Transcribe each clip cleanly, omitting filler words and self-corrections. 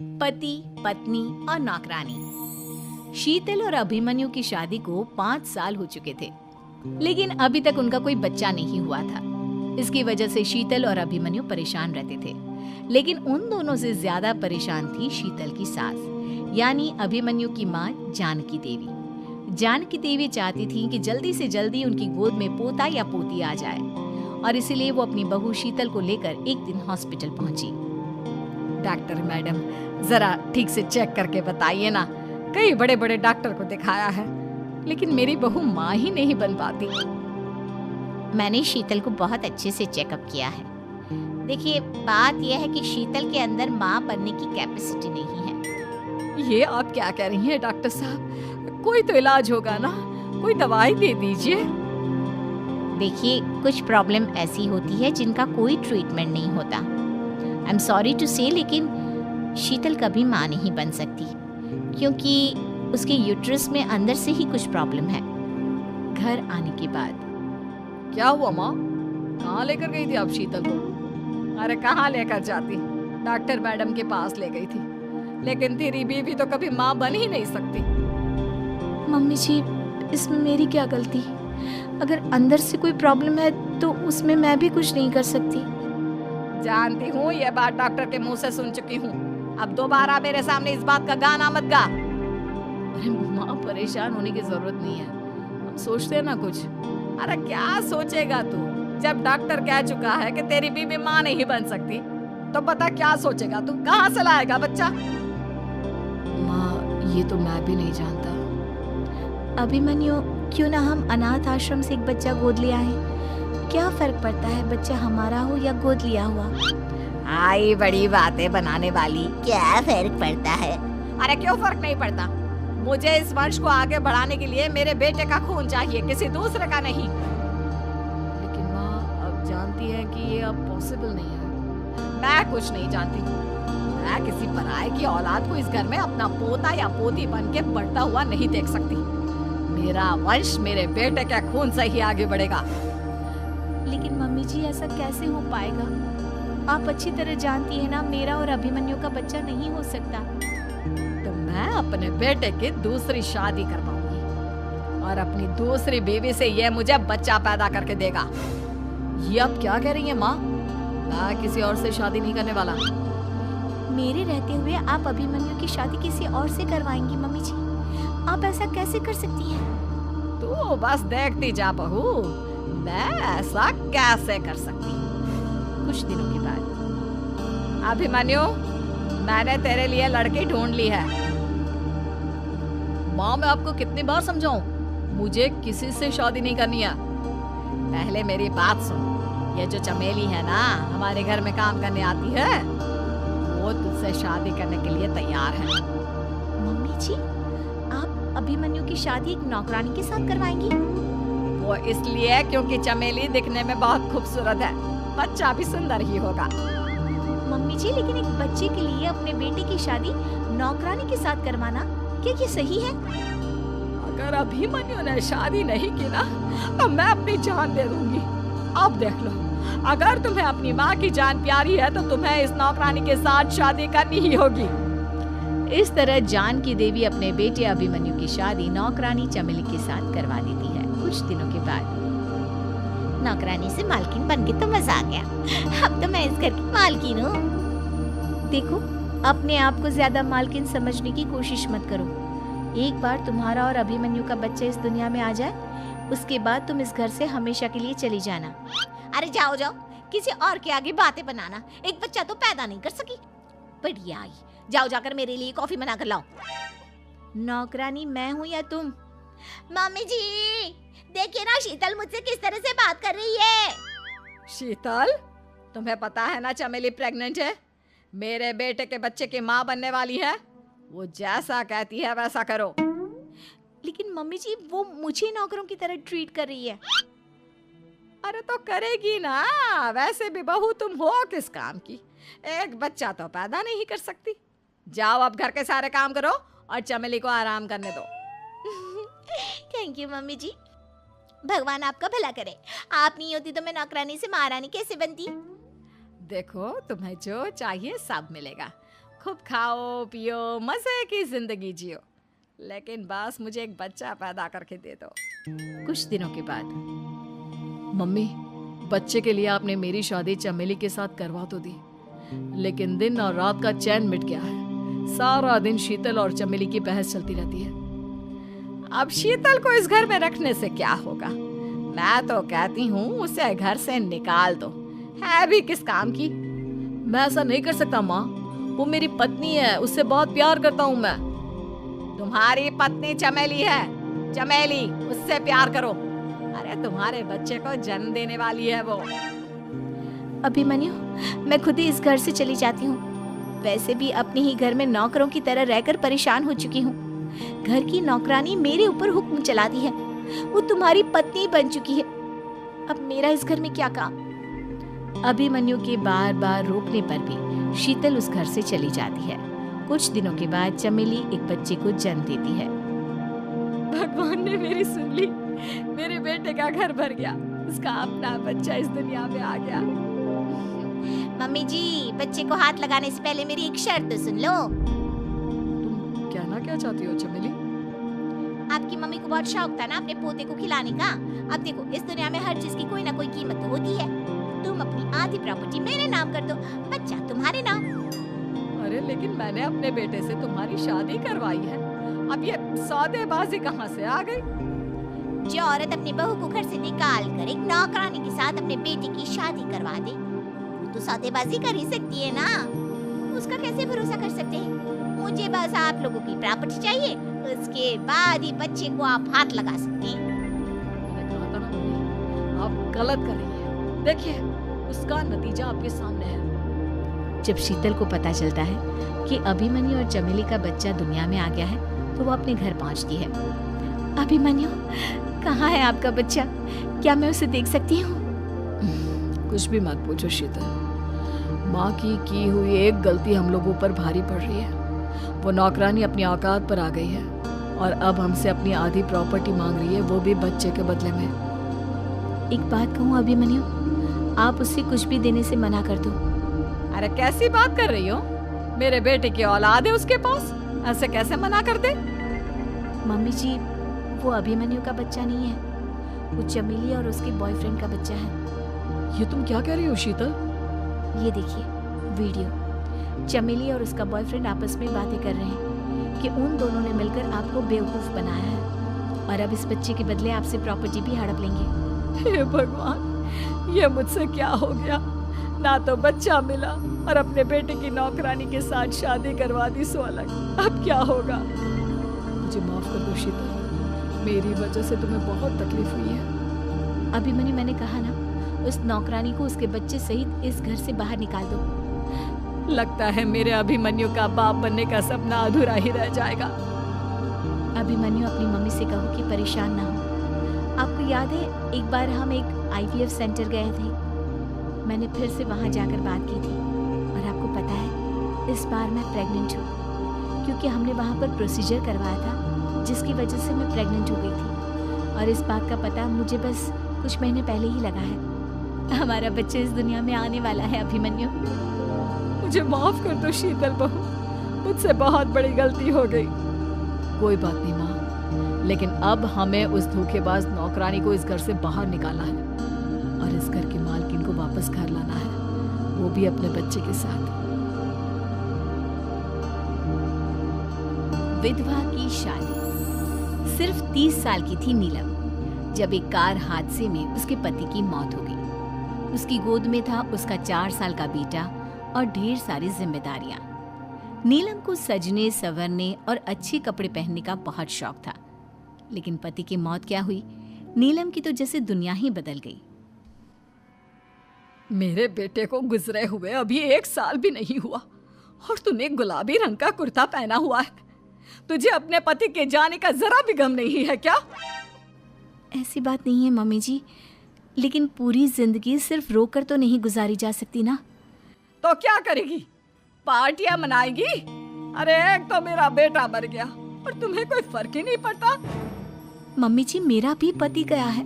पति, पत्नी और नौकरानी। शीतल और अभिमन्यु की शादी को 5 साल हो चुके थे, लेकिन अभी तक उनका कोई बच्चा नहीं हुआ था। इसकी वजह से शीतल और अभिमन्यु परेशान रहते थे, लेकिन उन दोनों से ज्यादा परेशान थी शीतल की सास, यानी अभिमन्यु की माँ जानकी देवी। जानकी देवी चाहती थी कि जल्दी से जल्दी उनकी गोद में पोता या पोती आ जाए, और इसीलिए वो अपनी बहू शीतल को लेकर एक दिन हॉस्पिटल पहुंची। डॉक्टर मैडम, जरा ठीक से चेक करके बताइए ना। कई बड़े बड़े डॉक्टर को दिखाया है, लेकिन मेरी बहू माँ ही नहीं बन पाती। मैंने शीतल को बहुत अच्छे से चेकअप किया है। देखिए, बात यह है कि शीतल के अंदर माँ बनने की कैपेसिटी नहीं है। ये आप क्या कह रही हैं डॉक्टर साहब? कोई तो इलाज होगा ना, कोई दवाई दे दीजिए। देखिए, कुछ प्रॉब्लम ऐसी होती है जिनका कोई ट्रीटमेंट नहीं होता। आई एम सॉरी टू से, लेकिन शीतल कभी माँ नहीं बन सकती, क्योंकि उसके यूट्रस में अंदर से ही कुछ प्रॉब्लम है। घर आने के बाद क्या हुआ माँ? कहाँ लेकर गई थी आप शीतल को? अरे कहाँ लेकर जाती, डॉक्टर मैडम के पास ले गई थी, लेकिन तेरी बीवी तो कभी माँ बन ही नहीं सकती। मम्मी जी, इसमें मेरी क्या गलती? अगर अंदर से कोई प्रॉब्लम है तो उसमें मैं भी कुछ नहीं कर सकती। जानती हूँ, ये बात डॉक्टर के मुंह से सुन चुकी हूँ। अब दोबारा मेरे सामने इस बात का गाना मत गा। अरे माँ, परेशान होने की जरूरत नहीं है, हम सोचते हैं ना कुछ। अरे क्या सोचेगा तू? जब डॉक्टर कह चुका है कि तेरी बीवी माँ नहीं बन सकती, तो बता क्या सोचेगा तू? कहाँ से लाएगा बच्चा? माँ, ये तो मैं भी नहीं जानता। अभिमन्यु, क्यों ना हम अनाथ आश्रम से एक बच्चा गोद ले आए? क्या फर्क पड़ता है बच्चा हमारा हो या गोद लिया हुआ? आई बड़ी बातें बनाने वाली। क्या फर्क पड़ता है? अरे क्यों फर्क नहीं पड़ता? मुझे इस वंश को आगे बढ़ाने के लिए मेरे बेटे का खून चाहिए, किसी दूसरे का नहीं। लेकिन माँ, अब जानती है कि ये अब पॉसिबल नहीं है। मैं कुछ नहीं जानती। मैं किसी पराये की औलाद को इस घर में अपना पोता या पोती बन के बढ़ता हुआ नहीं देख सकती। मेरा वंश मेरे बेटे के खून से ही आगे बढ़ेगा। लेकिन मम्मी जी, ऐसा कैसे हो पाएगा? आप अच्छी तरह जानती है ना, मेरा और अभिमन्यु का बच्चा नहीं हो सकता। तो मैं अपने बेटे की दूसरी शादी करवाऊंगी, और अपनी दूसरी बीवी से ये मुझे बच्चा पैदा करके देगा। ये आप क्या कह रही हैं माँ? मैं किसी और से शादी नहीं करने वाला। मेरे रहते हुए आप अभिमन्यु की शादी किसी और से करवाएंगी? मम्मी जी, आप ऐसा कैसे कर सकती हैं? तू बस देखती जा बहू, मैं ऐसा कैसे कर सकती। कुछ दिनों के बाद, अभिमन्यु, मैंने तेरे लिए लड़की ढूंढ ली है। माँ, मैं आपको कितनी बार समझाऊं, मुझे किसी से शादी नहीं करनी है। पहले मेरी बात सुन। ये जो चमेली है ना, हमारे घर में काम करने आती है, वो तुझसे शादी करने के लिए तैयार है। मम्मी जी, आप अभिमन्यु की शादी एक नौकरानी के साथ करवाएंगी? वो इसलिए क्योंकि चमेली दिखने में बहुत खूबसूरत है, बच्चा भी सुंदर ही होगा। मम्मी जी, लेकिन एक बच्चे के लिए अपने बेटे की शादी नौकरानी के साथ करवाना, क्या ये सही है? अगर अभिमन्यु ने शादी नहीं की ना, तो मैं अपनी जान दे दूंगी। अब देख लो, अगर तुम्हें अपनी माँ की जान प्यारी है तो तुम्हें इस नौकरानी के साथ शादी करनी ही होगी। इस तरह जानकी देवी अपने बेटे अभिमन्यु की शादी नौकरानी चमेली के साथ करवा देती है। कुछ दिनों के बाद, नौकरानी से मालकिन बन के तो मजा आ गया। अब तो मैं इस घर की मालकिन हूँ। देखो, अपने आप को ज्यादा मालकिन समझने की कोशिश मत करो। एक बार तुम्हारा और अभिमन्यु का बच्चा इस दुनिया में आ जाए, उसके बाद तुम इस घर से हमेशा के लिए चली जाना। अरे जाओ जाओ, किसी और के आगे बातें बनाना। एक बच्चा तो पैदा नहीं कर सकी, बढ़िया आई। जाओ, जाकर मेरे लिए कॉफी बना कर लाओ। नौकरानी मैं हूँ या तुम? मम्मी जी, देखिए ना शीतल मुझसे किस तरह से बात कर रही है। शीतल, तुम्हें पता है ना चमेली प्रेग्नेंट है, मेरे बेटे के बच्चे की माँ बनने वाली है। वो जैसा कहती है वैसा करो। लेकिन मम्मी जी, वो मुझे नौकरों की तरह ट्रीट कर रही है। अरे तो करेगी ना, वैसे भी बहू तुम हो किस काम की? एक बच्चा तो पैदा नहीं कर सकती। जाओ, अब घर के सारे काम करो और चमेली को आराम करने दो। थैंक यू मम्मी जी, भगवान आपका भला करे। आप नहीं होती तो मैं नौकरानी से महारानी कैसे बनती? देखो, तुम्हें जो चाहिए सब मिलेगा। खूब खाओ पियो, मजे की जिंदगी जियो, लेकिन बस मुझे एक बच्चा पैदा करके दे दो। कुछ दिनों के बाद, मम्मी, बच्चे के लिए आपने मेरी शादी चमेली के साथ करवा तो दी, लेकिन दिन और रात का चैन मिट गया है। सारा दिन शीतल और चमेली की बहस चलती रहती है। अब शीतल को इस घर में रखने से क्या होगा? मैं तो कहती हूँ उसे घर से निकाल दो, है भी किस काम की। मैं ऐसा नहीं कर सकता माँ, वो मेरी पत्नी है, उससे बहुत प्यार करता हूँ मैं। तुम्हारी पत्नी चमेली है, चमेली, उससे प्यार करो। अरे तुम्हारे बच्चे को जन्म देने वाली है वो। अभिमन्यु, मैं खुद ही इस घर से चली जाती हूँ। वैसे भी अपने ही घर में नौकरों की तरह रहकर परेशान हो चुकी हूँ। घर की नौकरानी मेरे ऊपर हुक्म चलाती है, वो तुम्हारी पत्नी बन चुकी है। अब मेरा इस घर में क्या काम? अभिमन्यु के बार बार रोकने पर भी शीतल उस घर से चली जाती है। कुछ दिनों के बाद चमेली एक बच्चे को जन्म देती है। भगवान ने मेरी सुन ली, मेरे बेटे का घर भर गया, उसका अपना बच्चा इस दुनिया में आ गया। मम्मी जी, बच्चे को हाथ लगाने से पहले मेरी एक शर्त तो सुन लो। तुम कहना क्या चाहती हो चमेली? आपकी मम्मी को बहुत शौक था ना अपने पोते को खिलाने का। अब देखो, इस दुनिया में हर चीज की कोई ना कोई कीमत तो होती है। तुम अपनी आधी प्रॉपर्टी मेरे नाम कर दो, बच्चा तुम्हारे नाम। अरे लेकिन मैंने अपने बेटे से तुम्हारी शादी करवाई है, अब ये सौदेबाजी कहाँ से आ गई? जो औरत अपनी बहू को घर से निकाल कर एक नौकरानी के साथ अपने बेटे की शादी करवा दे, वो तो सौदेबाजी कर ही सकती है ना। उसका कैसे भरोसा कर सकते हैं? मुझे बस आप लोगों की प्रॉपर्टी चाहिए, उसके बाद ही बच्चे को आप हाथ लगा सकते हैं। मैंने कहा था ना मम्मी, आप गलत कर रही हैं। देखिए, उसका नतीजा आपके सामने है। जब शीतल को पता चलता है कि अभिमन्यु और चमेली का बच्चा दुनिया में आ गया है, तो वो अपने घर पहुंचती है। अभिमन्यु, कहाँ है आपका बच्चा? क्या मैं उसे देख सकती हूँ? कुछ भी मत पूछो शीतल, माँ की हुई एक गलती हम लोगों पर भारी पड़ रही है। वो नौकरानी अपनी औकात पर आ गई है और अब हमसे अपनी आधी प्रॉपर्टी मांग रही है, वो भी बच्चे के बदले में। एक बात कहूँ अभिमन्यु, आप उससे कुछ भी देने से मना कर दो। अरे कैसी बात कर रही हो? मेरे बेटे की औलाद है उसके पास, ऐसे कैसे मना कर दे? मम्मी जी, वो अभिमन्यु का बच्चा नहीं है, वो चमेली और उसके बॉयफ्रेंड का बच्चा है। ये तुम क्या कह रही हो शीतल? ये देखिए वीडियो, चमेली और उसका बॉयफ्रेंड आपस में बातें कर रहे हैं कि उन दोनों ने मिलकर आपको बेवकूफ बनाया है और अब इस बच्चे के बदले आपसे प्रॉपर्टी भी हड़प लेंगे। हे भगवान, ये मुझसे क्या हो गया? ना तो बच्चा मिला और अपने बेटे की नौकरानी के साथ शादी करवा दी सो अलग। अब क्या होगा? मुझे माफ कर दो शीतल, मेरी वजह से तुम्हें बहुत तकलीफ हुई है। अभिमन्यु, मैंने कहा ना, उस नौकरानी को उसके बच्चे सहित इस घर से बाहर निकाल दो। लगता है मेरे अभिमन्यु का बाप बनने का सपना अधूरा ही रह जाएगा। अभिमन्यु, अपनी मम्मी से कहो कि परेशान ना हो। आपको याद है एक बार हम एक IVF सेंटर गए थे, मैंने फिर से वहाँ जाकर बात की थी और आपको पता है इस बार मैं प्रेग्नेंट हूँ, क्योंकि हमने वहाँ पर प्रोसीजर करवाया था जिसकी वजह से मैं प्रेग्नेंट हो गई थी और इस बात का पता मुझे बस कुछ महीने पहले ही लगा है। हमारा बच्चा इस दुनिया में आने वाला है अभिमन्यु। मुझे माफ कर दो शीतल बहू, मुझसे बहुत बड़ी गलती हो गई। कोई बात नहीं माँ, लेकिन अब हमें उस धोखेबाज नौकरानी को इस घर से बाहर निकालना है और इस घर की मालकिन को वापस घर लाना है, वो भी अपने बच्चे के साथ। विधवा की शादी। सिर्फ 30 साल की थी नीलम जब एक कार हादसे में उसके पति की मौत हो गई। उसकी गोद में था उसका 4 साल का बेटा और ढेर सारी जिम्मेदारियां। नीलम को सजने संवरने और अच्छे कपड़े पहनने का बहुत शौक था, लेकिन पति की मौत क्या हुई, नीलम की तो जैसे दुनिया ही बदल गई। मेरे बेटे को गुजरे हुए अभी 1 साल भी नहीं हुआ और तूने गुलाबी रंग का कुर्ता पहना हुआ है। तुझे अपने पति के जाने का जरा भी गम नहीं है क्या? ऐसी बात नहीं है मम्मी जी, लेकिन पूरी जिंदगी सिर्फ रोकर तो नहीं गुजारी जा सकती ना। तो क्या करेगी? पार्टियां मनाएगी? अरे एक तो मेरा बेटा मर गया और तुम्हें कोई फर्क ही नहीं पड़ता। मम्मी जी, मेरा भी पति गया है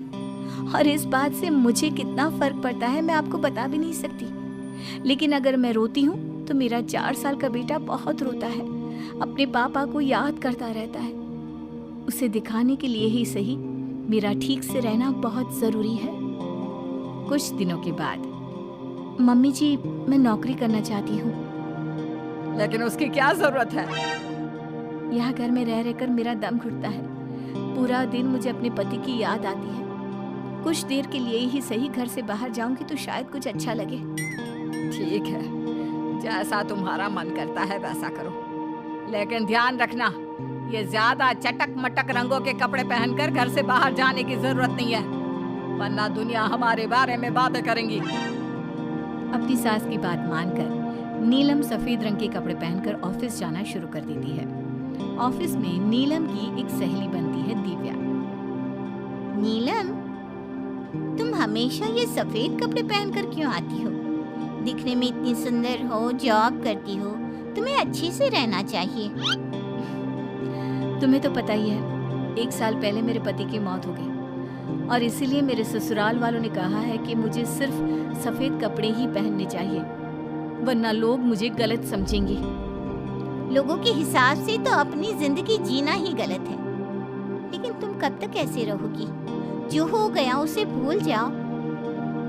और इस बात से मुझे कितना फर्क पड़ता है मैं आपको बता भी नहीं सकती। लेकिन अगर मैं रोती हूँ तो मेरा 4 साल का बेटा बहुत रोता है, अपने पापा को याद करता रहता है। उसे दिखाने के लिए ही सही, मेरा ठीक से रहना बहुत जरूरी है। कुछ दिनों के बाद, मम्मी जी मैं नौकरी करना चाहती हूँ। लेकिन उसकी क्या जरूरत है? यहाँ घर में रह रहकर मेरा दम घुटता है। पूरा दिन मुझे अपने पति की याद आती है। कुछ देर के लिए ही सही घर से बाहर जाऊंगी तो शायद कुछ अच्छा लगे। ठीक है, जैसा तुम्हारा मन करता है वैसा करो, लेकिन ध्यान रखना ये ज्यादा चटक मटक रंगों के कपड़े पहनकर घर से बाहर जाने की जरूरत नहीं है, वरना दुनिया हमारे बारे में बातें करेंगी। अपनी सास की बात मानकर नीलम सफेद रंग के कपड़े पहनकर ऑफिस जाना शुरू कर देती है। ऑफिस में नीलम की एक सहेली बनती है, दिव्या। नीलम, तुम हमेशा ये सफेद कपड़े पहनकर क्यों आती हो? दिखने में इतनी सुंदर हो, जॉब करती हो, तुम्हें अच्छे से रहना चाहिए। तुम्हें तो पता ही है, 1 साल पहले मेरे पति की मौत हो गई और इसीलिए मेरे ससुराल वालों ने कहा है कि मुझे सिर्फ सफेद कपड़े ही पहनने चाहिए, वरना लोग मुझे गलत समझेंगे। लोगों के हिसाब से तो अपनी जिंदगी जीना ही गलत है, लेकिन तुम कब तक ऐसे रहोगी? जो हो गया उसे भूल जाओ।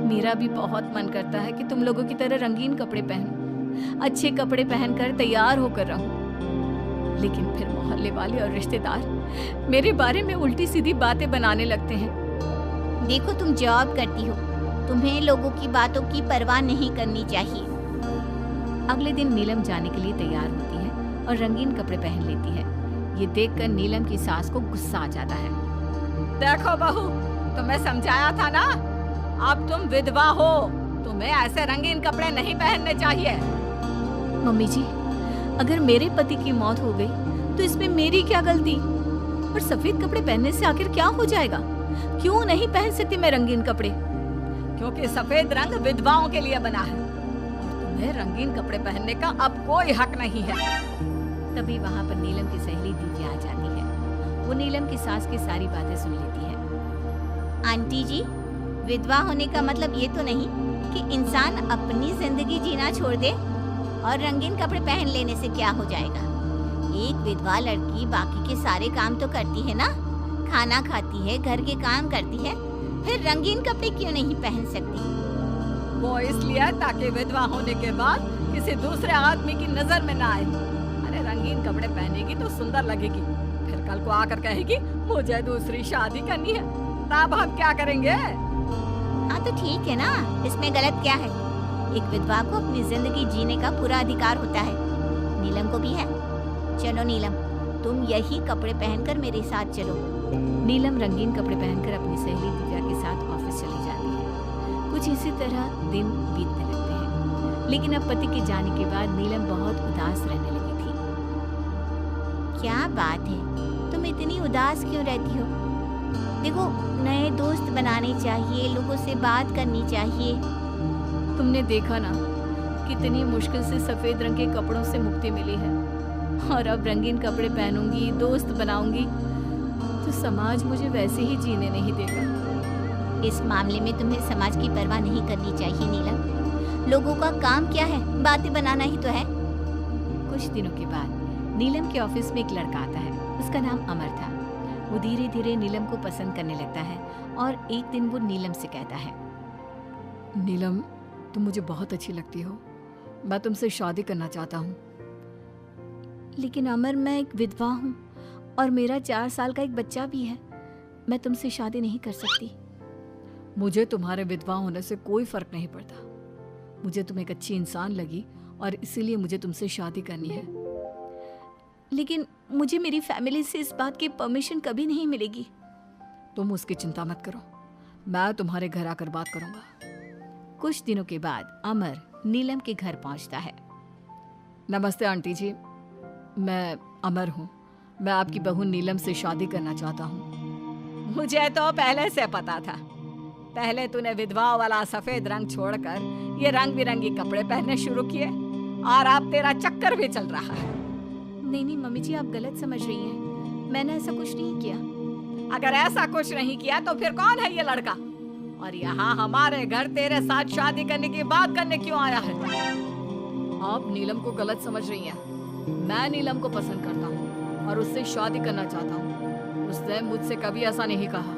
मेरा भी बहुत मन करता है कि तुम लोगों की तरह रंगीन कपड़े पहनूं, अच्छे कपड़े पहनकर तैयार होकर रहूं, लेकिन फिर मोहल्ले वाले और रिश्तेदार मेरे बारे में उल्टी सीधी बातें बनाने लगते हैं। देखो, तुम जॉब करती हो, तुम्हें लोगों की बातों की परवाह नहीं करनी चाहिए। अगले दिन नीलम जाने के लिए तैयार होती है और रंगीन कपड़े पहन लेती है। ये देखकर नीलम की सास को गुस्सा आ जाता है। देखो बहू, तुम्हें समझाया था ना, अब तुम विधवा हो, तुम्हें ऐसे रंगीन कपड़े नहीं पहनने चाहिए। मम्मी जी, अगर मेरे पति की मौत हो गई तो इसमें मेरी क्या गलती? और सफेद कपड़े पहनने से आखिर क्या हो जाएगा? क्यों नहीं पहन सकती मैं रंगीन कपड़े? क्योंकि सफेद रंग विधवाओं के लिए बना है और तुम्हें रंगीन कपड़े पहनने का अब कोई हक नहीं है। तभी वहाँ पर नीलम की सहेली दिव्या आ जाती है। वो नीलम की सास की सारी बातें सुन लेती है। आंटी जी, विधवा होने का मतलब ये तो नहीं कि इंसान अपनी जिंदगी जीना छोड़ दे और रंगीन कपड़े पहन लेने से क्या हो जाएगा। एक विधवा लड़की बाकी के सारे काम तो करती है ना, खाना खाती है, घर के काम करती है, फिर रंगीन कपड़े क्यों नहीं पहन सकती? वो इसलिए ताकि विधवा होने के बाद किसी दूसरे आदमी की नजर में ना आए। अरे रंगीन कपड़े पहनेगी तो सुंदर लगेगी, फिर कल को आकर कहेगी मुझे दूसरी शादी करनी है, तब हम क्या करेंगे? हाँ तो ठीक है ना, इसमें गलत क्या है? एक विधवा को अपनी जिंदगी जीने का पूरा अधिकार होता है, नीलम को भी है। चलो नीलम, तुम यही कपड़े पहनकर मेरे साथ चलो। नीलम रंगीन कपड़े पहनकर अपनी सहेली दिव्या के साथ ऑफिस चली जाती है। कुछ इसी तरह दिन बीतने लगते हैं, लेकिन अब पति के जाने के बाद नीलम बहुत उदास रहने लगी थी। क्या बात है, तुम इतनी उदास क्यों रहती हो? देखो, नए दोस्त बनाने चाहिए, लोगों से बात करनी चाहिए। तुमने देखा ना, कितनी मुश्किल से सफेद रंग के कपड़ों से मुक्ति मिली है, और अब रंगीन कपड़े पहनूंगी, दोस्त बनाऊंगी तो समाज मुझे वैसे ही जीने नहीं देगा। इस मामले में तुम्हें समाज की परवाह नहीं करनी चाहिए नीलम। लोगों का काम क्या है? बातें बनाना ही तो है। कुछ दिनों के बाद नीलम के ऑफिस में एक लड़का आता है। उसका नाम अमर था। वो धीरे धीरे नीलम को पसंद करने लगता है और एक दिन वो नीलम से कहता है, नीलम, तुम मुझे बहुत अच्छी लगती हो, मैं तुमसे शादी करना चाहता हूँ। लेकिन अमर, मैं एक विधवा हूँ और मेरा 4 साल का एक बच्चा भी है, मैं तुमसे शादी नहीं कर सकती। मुझे तुम्हारे विधवा होने से कोई फर्क नहीं पड़ता, मुझे तुम एक अच्छी इंसान लगी और इसीलिए मुझे तुमसे शादी करनी है। लेकिन मुझे मेरी फैमिली से इस बात की परमिशन कभी नहीं मिलेगी। तुम उसकी चिंता मत करो, मैं तुम्हारे घर आकर बात करूंगा। कुछ दिनों के बाद अमर नीलम के घर पहुंचता है। नमस्ते आंटी जी, मैं अमर हूँ, मैं आपकी बहू नीलम से शादी करना चाहता हूँ। मुझे तो पहले से पता था, पहले तूने विधवा वाला सफेद रंग छोड़कर ये रंग बिरंगी कपड़े पहनने शुरू किए और अब तेरा चक्कर भी चल रहा है। नहीं मम्मी जी, आप गलत समझ रही हैं, मैंने ऐसा कुछ नहीं किया। अगर ऐसा कुछ नहीं किया तो फिर कौन है ये लड़का, और यहाँ हमारे घर तेरे साथ शादी करने की बात करने क्यों आया है? आप नीलम को गलत समझ रही हैं। मैं नीलम को पसंद करता हूँ और उससे शादी करना चाहता हूँ। उसने मुझसे कभी ऐसा नहीं कहा।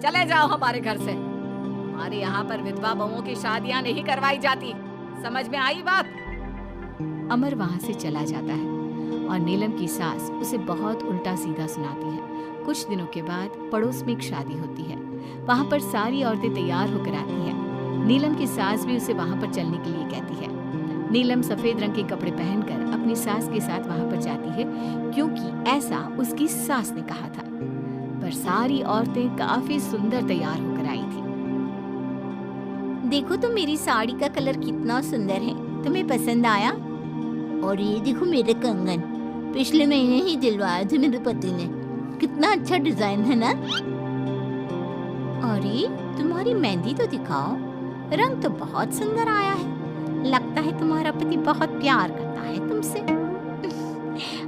चले जाओ हमारे घर से। हमारे यहाँ पर विधवा बहुओं की शादियाँ नहीं करवाई जाती। समझ में आई बात? अमर वहां से चला जाता है और नीलम की सास उसे बहुत उल्टा सीधा सुनाती है। कुछ दिनों के बाद पड़ोस में एक शादी होती है। वहां पर सारी औरतें तैयार होकर आती हैं। नीलम की सास भी उसे वहां पर चलने के लिए कहती है। नीलम सफेद रंग के कपड़े पहनकर अपनी सास के साथ वहां पर जाती है, क्योंकि ऐसा उसकी सास ने कहा था। पर सारी औरतें काफी सुंदर तैयार होकर आई थी। देखो तो मेरी साड़ी का कलर कितना सुंदर है, तुम्हें पसंद आया? और ये देखो मेरे कंगन, पिछले महीने ही दिलवाए थे मेरे पति ने, कितना अच्छा डिजाइन है ना? अरे तुम्हारी मेहंदी तो दिखाओ, रंग तो बहुत सुंदर आया है। लगता है तुम्हारा पति बहुत प्यार करता है तुमसे।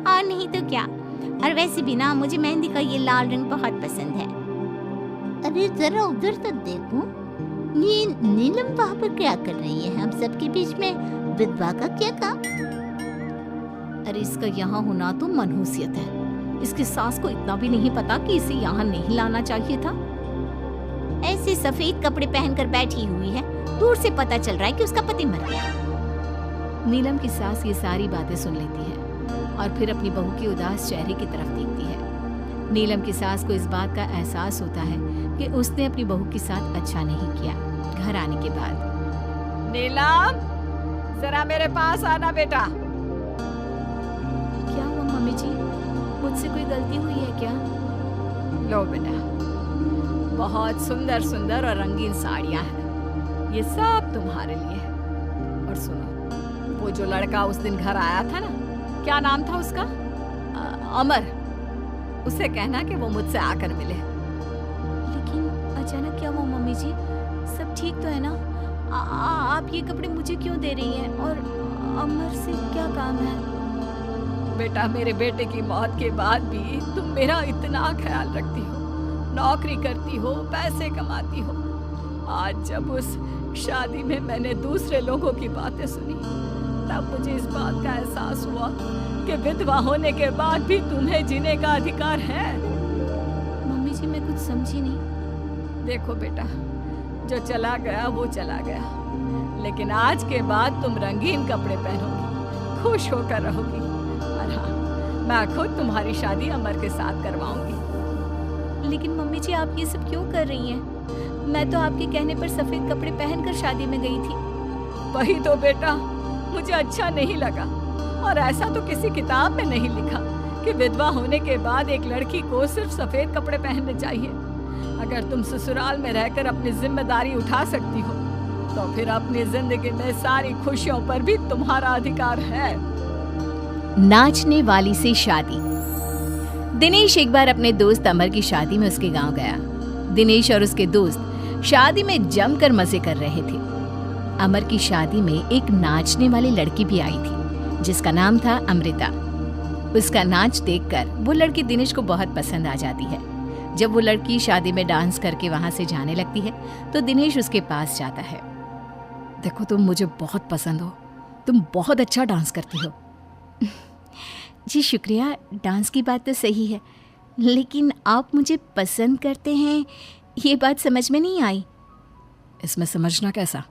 और नहीं तो क्या। और वैसे भी ना मुझे मेहंदी का ये लाल रंग बहुत पसंद है। अरे जरा उधर तो देखो, ये नीलम वहाँ पर क्या कर रही है? हम सबके बीच में विधवा का क्या काम? अरे इसका यहाँ होना तो मनहूसियत है। इसकी सास को इतना भी नहीं पता कि इसे यहाँ नहीं लाना चाहिए था। ऐसे सफेद कपड़े पहनकर बैठी हुई है, दूर से पता चल रहा है कि उसका पति मर गया। नीलम की सास ये सारी बातें सुन लेती है और फिर अपनी बहू के उदास चेहरे की तरफ देखती है। नीलम की सास को इस बात का एहसास होता है कि उसने अपनी बहू के साथ अच्छा नहीं किया। घर आने के बाद, नीलम जरा मेरे पास आना बेटा। क्या हुआ मम्मी जी? मुझसे कोई गलती हुई है क्या? लो बेटा, बहुत सुंदर सुंदर और रंगीन साड़ियाँ हैं, ये सब तुम्हारे लिए। और सुनो, वो जो लड़का उस दिन घर आया था ना, क्या नाम था उसका? अमर। उसे कहना कि वो मुझसे आकर मिले। लेकिन अचानक क्या हुआ मम्मी जी? सब ठीक तो है ना? आप ये कपड़े मुझे क्यों दे रही हैं? और अमर से क्या काम है? बेटा, मेरे बेटे की मौत के बाद भी तुम मेरा इतना ख्याल रखती हो, नौकरी करती हो, पैसे कमाती हो। आज जब उस शादी में मैंने दूसरे लोगों की बातें सुनी, तब मुझे इस बात का एहसास हुआ कि विधवा होने के बाद भी तुम्हें जीने का अधिकार है। मम्मी जी मैं कुछ समझी नहीं। देखो बेटा, जो चला गया वो चला गया, लेकिन आज के बाद तुम रंगीन कपड़े पहनोगी, खुश होकर रहोगी। और हाँ, मैं खुद तुम्हारी शादी अमर के साथ करवाऊंगी। लेकिन मम्मी जी आप ये सब क्यों कर रही हैं? मैं तो आपके कहने पर सफेद कपड़े पहनकर शादी में गई थी। वही तो बेटा, मुझे अच्छा नहीं लगा। और ऐसा तो किसी किताब में नहीं लिखा कि विधवा होने के बाद एक लड़की को सिर्फ सफेद कपड़े पहनने चाहिए। अगर तुम ससुराल में रहकर अपनी जिम्मेदारी उठा सकती हो, तो फिर अपनी जिंदगी में सारी खुशियों पर भी तुम्हारा अधिकार है। नाचने वाली से शादी। दिनेश एक बार अपने दोस्त अमर की शादी में उसके गांव गया। दिनेश और उसके दोस्त शादी में जमकर मजे कर रहे थे। अमर की शादी में एक नाचने वाली लड़की भी आई थी, जिसका नाम था अमृता। उसका नाच देखकर वो लड़की दिनेश को बहुत पसंद आ जाती है। जब वो लड़की शादी में डांस करके वहां से जाने लगती है, तो दिनेश उसके पास जाता है। देखो, तुम मुझे बहुत पसंद हो, तुम बहुत अच्छा डांस करती हो। जी शुक्रिया, डांस की बात तो सही है, लेकिन आप मुझे पसंद करते हैं ये बात समझ में नहीं आई। इसमें समझना कैसा?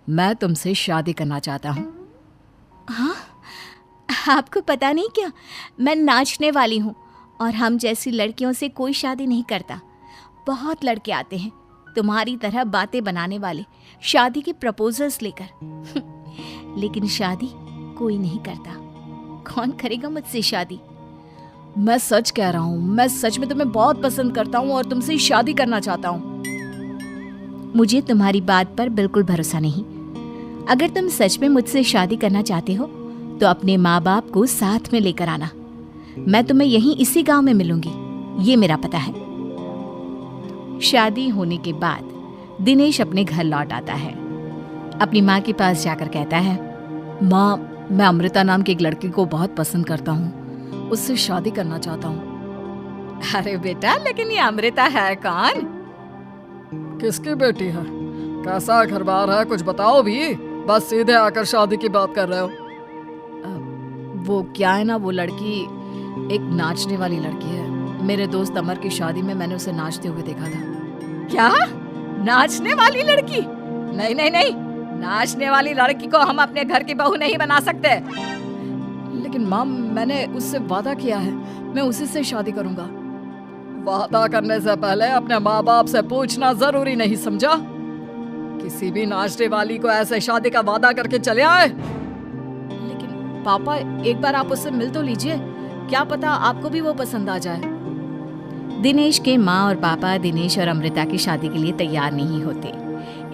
मैं तुमसे शादी करना चाहता हूँ। हाँ, आपको पता नहीं क्या, मैं नाचने वाली हूँ और हम जैसी लड़कियों से कोई शादी नहीं करता। बहुत लड़के आते हैं तुम्हारी तरह बातें बनाने वाले, शादी के प्रपोजल्स लेकर लेकिन शादी कोई नहीं करता। कौन करेगा मुझसे शादी? मैं सच कह रहा हूँ, मैं सच में तुम्हें बहुत पसंद करता हूँ और तुमसे शादी करना चाहता हूँ। मुझे तुम्हारी बात पर बिल्कुल भरोसा नहीं। अगर तुम सच में मुझसे शादी करना चाहते हो तो अपने माँ बाप को साथ में लेकर आना। मैं तुम्हें यहीं इसी गांव में मिलूंगी, ये मेरा पता है। शादी होने के बाद दिनेश अपने घर लौट आता है। अपनी माँ के पास जाकर कहता है, माँ, मैं अमृता नाम की एक लड़की को बहुत पसंद करता हूँ, उससे शादी करना चाहता हूँ। अरे बेटा, लेकिन ये अमृता है कौन? किसकी बेटी है? कैसा घर बार है, कुछ बताओ भी। बस सीधे आकर शादी की बात कर रहे हो। वो क्या है ना, वो लड़की एक नाचने वाली लड़की है। मेरे दोस्त अमर की शादी में मैंने उसे नाचते हुए देखा था। क्या? नाचने वाली लड़की? नहीं नहीं नहीं, नाचने वाली लड़की को हम अपने घर की बहू नहीं बना सकते। लेकिन माँ, मैंने उससे वादा किया है, मैं उसी से शादी करूंगा। वादा करने से पहले अपने माँ बाप से पूछना जरूरी नहीं समझा? किसी भी नाचने वाली को ऐसे शादी का वादा करके चले आए। लेकिन पापा, एक बार आप उससे मिल तो लीजिए, क्या पता आपको भी वो पसंद आ जाए। दिनेश के माँ और पापा दिनेश और अमृता की शादी के लिए तैयार नहीं होते।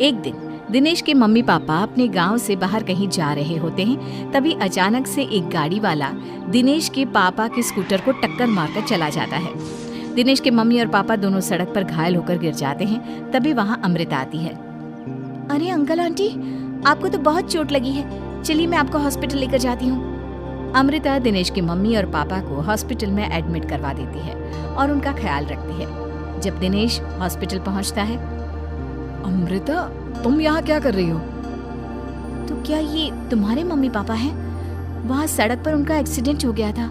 एक दिन दिनेश के मम्मी पापा अपने गांव से बाहर कहीं जा रहे होते हैं, तभी अचानक से एक गाड़ी वाला दिनेश के पापा के स्कूटर को टक्कर मारकर चला जाता है। दिनेश के मम्मी और पापा दोनों सड़क पर घायल होकर गिर जाते हैं। तभी वहां अमृता आती है। अरे अंकल आंटी, आपको तो बहुत चोट लगी है, चलिए मैं आपको हॉस्पिटल लेकर जाती हूँ। अमृता दिनेश की मम्मी और पापा को हॉस्पिटल में एडमिट करवा देती है और उनका ख्याल रखती है। जब दिनेश हॉस्पिटल पहुंचता है, अमृता, तुम यहाँ क्या कर रही हो? तो क्या ये तुम्हारे मम्मी पापा हैं? वहाँ सड़क पर उनका एक्सीडेंट हो गया था,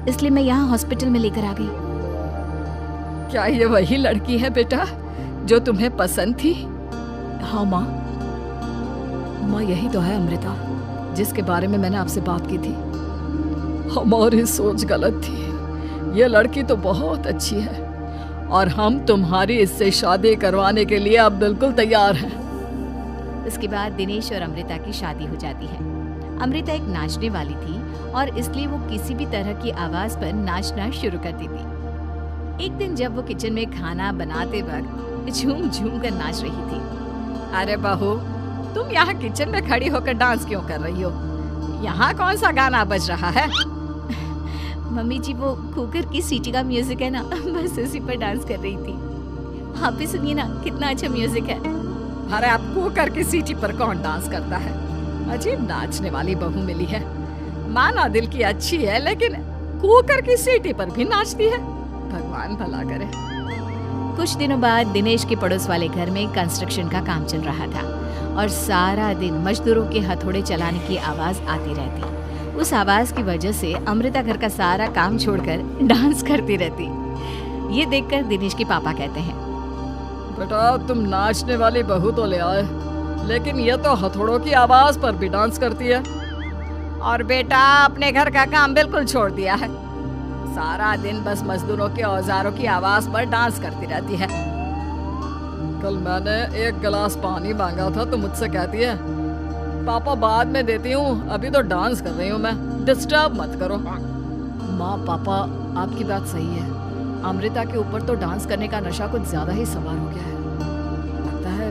इसलिए मैं यहाँ हॉस्पिटल में लेकर आ गई। क्या ये वही लड़की है बेटा जो तुम्हें पसंद थी? हाँ माँ, यही तो है अमृता, जिसके बारे में मैंने आपसे बात की थी। हमारी सोच गलत थी। ये लड़की तो बहुत अच्छी है और हम तुम्हारी इससे शादी करवाने के लिए अब बिल्कुल तैयार हैं। इसके बाद दिनेश और अमृता की शादी हो जाती है। अमृता एक नाचने वाली थी और इसलिए वो किसी भी तरह की आवाज पर नाचना शुरू करती थी। एक दिन जब वो किचन में खाना बनाते वक्त झूम झूम कर नाच रही थी। अरे बहू, तुम यहाँ किचन में खड़ी होकर डांस क्यों कर रही हो? यहाँ कौन सा गाना बज रहा है? मम्मी जी, वो कुकर की सीटी का म्यूजिक है ना, बस उसी पर डांस कर रही थी। आप भी सुनिए ना, कितना अच्छा म्यूजिक है। अरे अब कुकर की सीटी पर कौन डांस करता है? अजीब नाचने वाली बहू मिली है। माना दिल की अच्छी है, लेकिन कुकर की सीटी पर भी नाचती है। भगवान भला करे। कुछ दिनों बाद दिनेश के पड़ोस वाले घर में कंस्ट्रक्शन का काम चल रहा था और सारा दिन मजदूरों के हथौड़े चलाने की आवाज आती रहती। उस आवाज की वजह से अमृता घर का सारा काम छोड़कर डांस करती रहती। ये देखकर दिनेश के पापा कहते हैं, बेटा, तुम नाचने वाली बहू तो ले आए, लेकिन ये तो हथौड़ों की आवाज पर भी डांस करती है। और बेटा, अपने घर का काम बिल्कुल छोड़ दिया है। सारा दिन बस मजदूरों के औजारों की आवाज पर डांस करती रहती है। कल मैंने एक गिलास पानी मांगा था तो मुझसे कहती है, पापा बाद में देती हूँ, अभी तो डांस कर रही हूँ मैं, डिस्टर्ब मत करो। माँ पापा, आपकी बात सही है। अमृता के ऊपर तो डांस करने का नशा कुछ ज्यादा ही सवार हो गया है। लगता है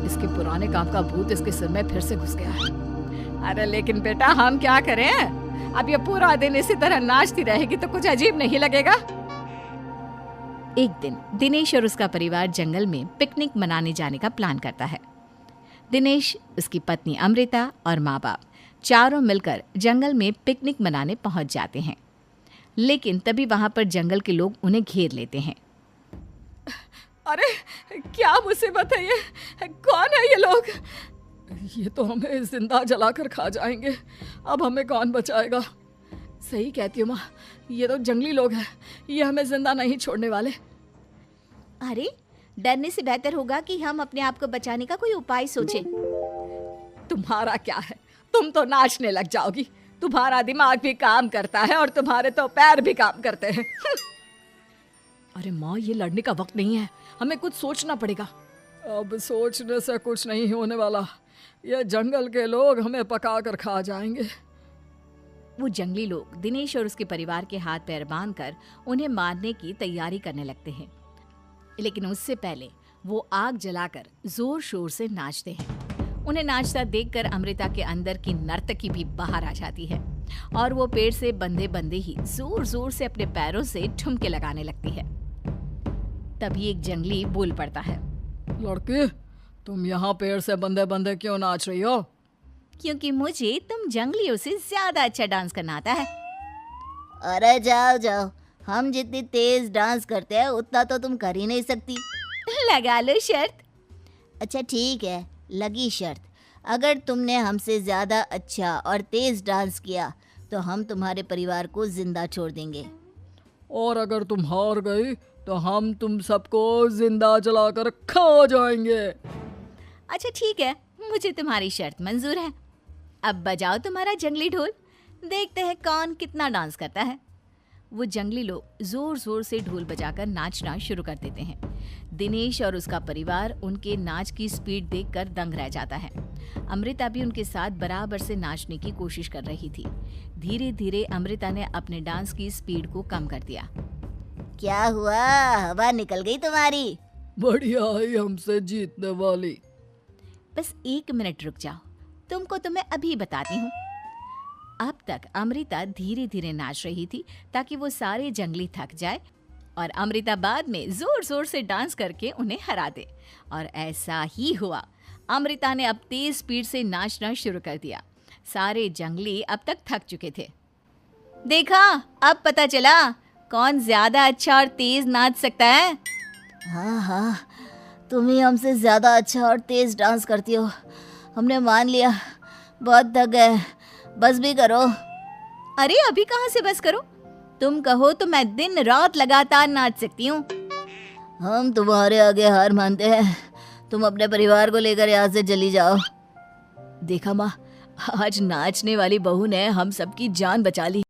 इसके पुराने काम का भूत इसके सिर में फिर से घुस गया है। अरे लेकिन बेटा, हम क्या करें? अब ये पूरा दिन इसी तरह नाचती रहेगी तो कुछ अजीब नहीं लगेगा? एक दिन दिनेश और उसका परिवार जंगल में पिकनिक मनाने जाने का प्लान करता है। दिनेश, उसकी पत्नी अमृता और माँ बाप चारों मिलकर जंगल में पिकनिक मनाने पहुंच जाते हैं। लेकिन तभी वहां पर जंगल के लोग उन्हें घेर लेते हैं। अरे क्या मुसीबत है ये? कौन है ये लोग? ये तो हमें जिंदा जलाकर खा जाएंगे। अब हमें कौन बचाएगा? सही कहती हूँ माँ, ये तो जंगली लोग हैं, ये हमें जिंदा नहीं छोड़ने वाले। अरे, डरने से बेहतर होगा कि हम अपने आप को बचाने का कोई उपाय सोचें। तुम्हारा क्या है, तुम तो नाचने लग जाओगी। तुम्हारा दिमाग भी काम करता है और तुम्हारे तो पैर भी काम करते हैं। अरे माँ, ये लड़ने का वक्त नहीं है, हमें कुछ सोचना पड़ेगा। अब सोचने से कुछ नहीं होने वाला, ये जंगल के लोग हमें पका कर खा जाएंगे। वो जंगली लोग दिनेश और उसके परिवार के हाथ पैर बांधकर उन्हें मारने की तैयारी करने लगते हैं। लेकिन उससे पहले वो आग जलाकर जोर शोर से नाचते हैं। उन्हें नाचता देखकर अमृता के अंदर की नर्तकी भी बाहर आ जाती है और वो पेड़ से बंधे बंधे ही जोर जोर से अपने पैरों से ठुमके लगाने लगती है। तभी एक जंगली बोल पड़ता है, लड़की, तुम यहाँ पेड़ से बंधे बंधे क्यों नाच रही हो? क्योंकि मुझे तुम जंगलियों से ज्यादा अच्छा डांस करना आता है। अरे जाओ जाओ, हम जितनी तेज डांस करते हैं उतना तो तुम कर ही नहीं सकती। लगा लो शर्त। अच्छा ठीक है, लगी शर्त। अगर तुमने हमसे ज़्यादा अच्छा और तेज़ डांस किया तो हम तुम्हारे परिवार को जिंदा छोड़ देंगे। और अगर तुम हार गई तो हम तुम सबको जिंदा जलाकर खा जाएंगे। अच्छा ठीक है, मुझे तुम्हारी शर्त मंजूर है। अब बजाओ तुम्हारा जंगली ढोल, देखते हैं कौन कितना डांस करता है। वो जंगली लोग जोर जोर से ढोल बजाकर नाचना शुरू कर देते हैं। दिनेश और उसका परिवार उनके नाच की स्पीड देखकर दंग रह जाता है। अमृता भी उनके साथ बराबर से नाचने की कोशिश कर रही थी। धीरे धीरे अमृता ने अपने डांस की स्पीड को कम कर दिया। क्या हुआ, हवा निकल गई तुम्हारी? बढ़िया ही हमसे जीतने वाली। बस 1 मिनट रुक जाओ, तुमको तो मैं अभी बताती हूँ। अब तक अमृता धीरे धीरे नाच रही थी ताकि वो सारे जंगली थक जाए और अमृता बाद में जोर जोर से डांस करके उन्हें हरा दे। और ऐसा ही हुआ। अमृता ने अब तेज स्पीड से नाचना शुरू कर दिया। सारे जंगली अब तक थक चुके थे। देखा, अब पता चला कौन ज्यादा अच्छा और तेज नाच सकता है। हाँ हाँ, तुम ही हमसे ज़्यादा अच्छा और तेज़ डांस करती हो। हमने मान लिया, बहुत थक गए, बस भी करो। अरे अभी कहाँ से बस करो, तुम कहो तो मैं दिन रात लगातार नाच सकती हूँ। हम तुम्हारे आगे हार मानते हैं, तुम अपने परिवार को लेकर यहाँ से चली जाओ। देखा माँ, आज नाचने वाली बहू ने हम सबकी जान बचा ली।